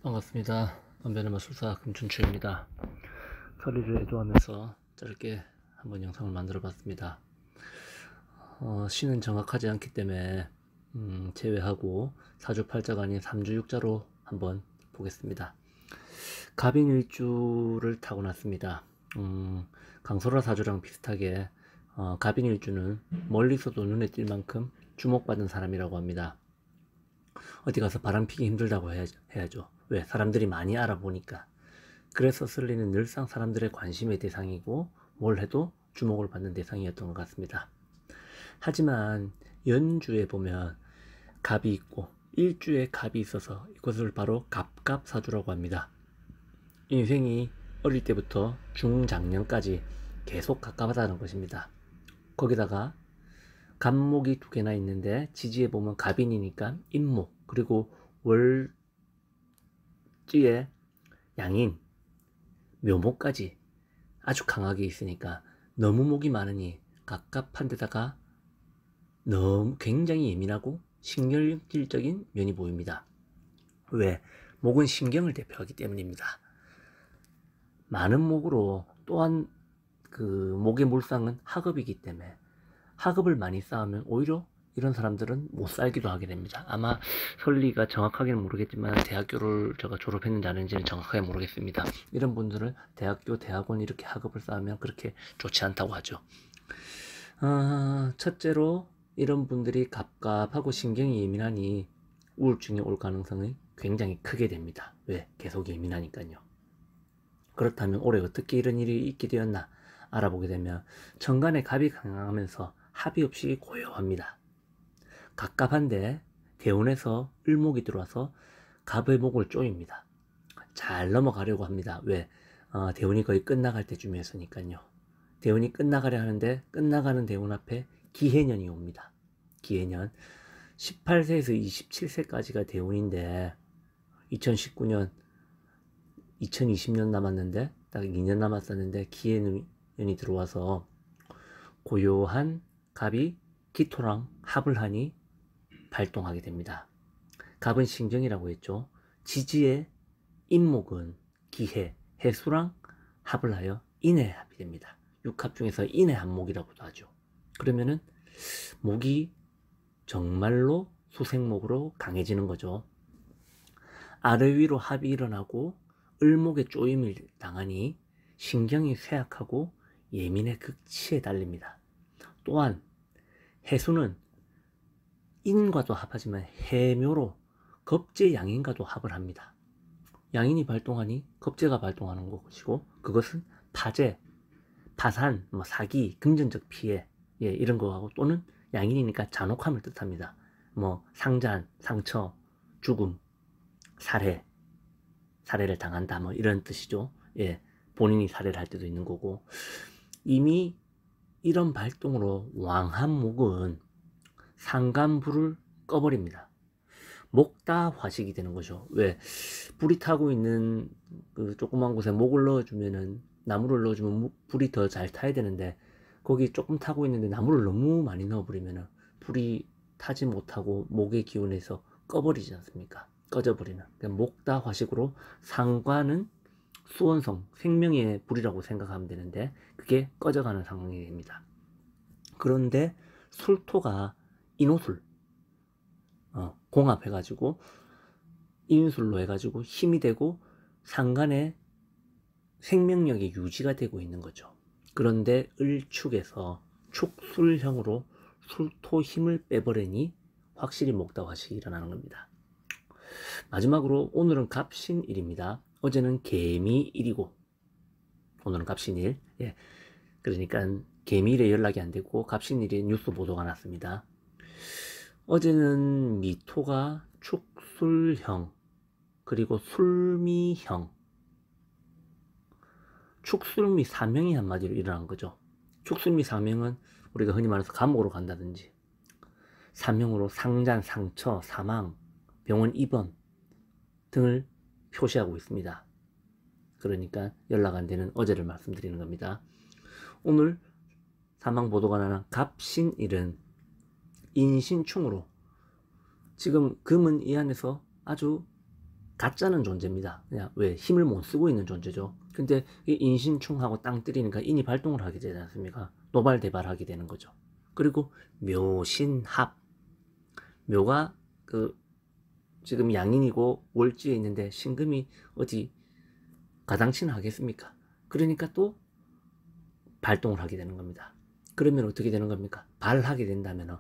반갑습니다. 담배는 마술사 금춘추입니다. 설리를 애도하면서 짧게 한번 영상을 만들어 봤습니다. 시는 정확하지 않기 때문에 제외하고 사주팔자가 아닌 삼주육자로 한번 보겠습니다. 갑인일주를 타고났습니다. 강소라 사주랑 비슷하게 갑인일주는 멀리서도 눈에 띌 만큼 주목받은 사람이라고 합니다. 어디 가서 바람피기 힘들다고 해야죠. 왜? 사람들이 많이 알아보니까. 그래서 설리는 늘상 사람들의 관심의 대상이고 뭘 해도 주목을 받는 대상이었던 것 같습니다. 하지만 연주에 보면 갑이 있고 일주에 갑이 있어서 이것을 바로 갑갑사주라고 합니다. 인생이 어릴 때부터 중장년까지 계속 갑갑하다는 것입니다. 거기다가 갑목이 두 개나 있는데 지지에 보면 갑인이니까 인목, 그리고 월지에 양인, 묘목까지 아주 강하게 있으니까 너무 목이 많으니 갑갑한 데다가 너무 굉장히 예민하고 신경질적인 면이 보입니다. 왜? 목은 신경을 대표하기 때문입니다. 많은 목으로 또한 그 목의 물상은 하급이기 때문에 하급을 많이 쌓으면 오히려 이런 사람들은 못 살기도 하게 됩니다. 아마 설리가 정확하게는 모르겠지만 대학교를 제가 졸업했는지 아닌지는 정확하게 모르겠습니다. 이런 분들은 대학교, 대학원 이렇게 학업을 쌓으면 그렇게 좋지 않다고 하죠. 첫째로 이런 분들이 갑갑하고 신경이 예민하니 우울증이 올 가능성이 굉장히 크게 됩니다. 왜? 계속 예민하니까요. 그렇다면 올해 어떻게 이런 일이 있게 되었나 알아보게 되면 천간에 갑이 강하면서 합이 없이 고요합니다. 갑갑한데 대운에서 을목이 들어와서 갑의 목을 쪼입니다. 잘 넘어가려고 합니다. 왜? 대운이 거의 끝나갈 때쯤이었으니까요. 대운이 끝나가려 하는데 끝나가는 대운 앞에 기해년이 옵니다. 기해년 18세에서 27세까지가 대운인데 2019년 2020년 남았는데 딱 2년 남았었는데 기해년이 들어와서 고요한 갑이 기토랑 합을 하니 발동하게 됩니다. 갑은 신경이라고 했죠. 지지의 인목은 기해, 해수랑 합을 하여 인해합이 됩니다. 육합 중에서 인해합목이라고도 하죠. 그러면은 목이 정말로 수생목으로 강해지는 거죠. 아래 위로 합이 일어나고 을목의 쪼임을 당하니 신경이 쇠약하고 예민의 극치에 달립니다. 또한 해수는 인과도 합하지만 해묘로 겁재 양인과도 합을 합니다. 양인이 발동하니 겁재가 발동하는 것이고 그것은 파재, 파산, 사기, 금전적 피해 이런 거하고 또는 양인이니까 잔혹함을 뜻합니다. 상잔, 상처, 죽음, 살해를 당한다 이런 뜻이죠. 본인이 살해를 할 때도 있는 거고 이미 이런 발동으로 왕한목은 상간불을 꺼버립니다. 목다화식이 되는 거죠. 왜? 불이 타고 있는 그 조그만 곳에 목을 넣어주면은 나무를 넣어주면 불이 더 잘 타야 되는데 거기 조금 타고 있는데 나무를 너무 많이 넣어버리면은 불이 타지 못하고 목의 기운에서 꺼버리지 않습니까? 꺼져버리는. 그러니까 목다화식으로 상관은 수원성, 생명의 불이라고 생각하면 되는데 그게 꺼져가는 상황이 됩니다. 그런데 술토가 인호술 공합해가지고 인술로 해가지고 힘이 되고 상간의 생명력이 유지가 되고 있는 거죠. 그런데 을축에서 축술형으로 술토 힘을 빼버리니 확실히 목다화식이 일어나는 겁니다. 마지막으로 오늘은 갑신일입니다. 어제는 개미일이고 오늘은 갑신일. 그러니까 개미일에 연락이 안 되고 갑신일에 뉴스 보도가 났습니다. 어제는 미토가 축술형 그리고 술미형, 축술미 사명이 한마디로 일어난 거죠. 축술미 사명은 우리가 흔히 말해서 감옥으로 간다든지 사명으로 상잔, 상처, 사망, 병원 입원 등을 표시하고 있습니다. 그러니까 연락 안 되는 어제를 말씀드리는 겁니다. 오늘 사망 보도가 나는 갑신일은 인신충으로 지금 금은 이 안에서 아주 가짜는 존재입니다. 그냥 왜 힘을 못 쓰고 있는 존재죠. 근데 이 인신충하고 땅 때리니까 인이 발동을 하게 되지 않습니까? 노발대발하게 되는 거죠. 그리고 묘신합, 묘가 그 지금 양인이고 월지에 있는데 신금이 어디 가당치는 하겠습니까? 그러니까 또 발동을 하게 되는 겁니다. 그러면 어떻게 되는 겁니까? 발하게 된다면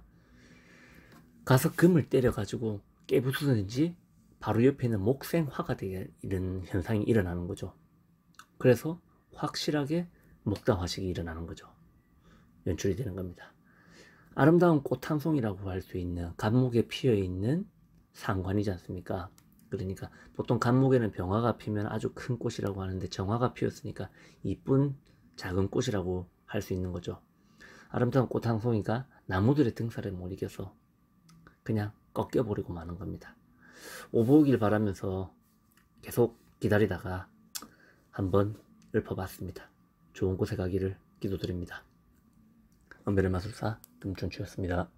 가서 금을 때려가지고 깨부수든지 바로 옆에 있는 목생화가 되는 현상이 일어나는 거죠. 그래서 확실하게 목다화식이 일어나는 거죠. 연출이 되는 겁니다. 아름다운 꽃 한 송이라고 할 수 있는 간목에 피어있는 상관이지 않습니까? 그러니까 보통 간목에는 병화가 피면 아주 큰 꽃이라고 하는데 정화가 피었으니까 이쁜 작은 꽃이라고 할 수 있는 거죠. 아름다운 꽃 한 송이가 나무들의 등살에 못 이겨서 그냥 꺾여버리고 마는 겁니다. 오보길 바라면서 계속 기다리다가 한번 읊어봤습니다. 좋은 곳에 가기를 기도드립니다. 은별의 마술사 금천추였습니다.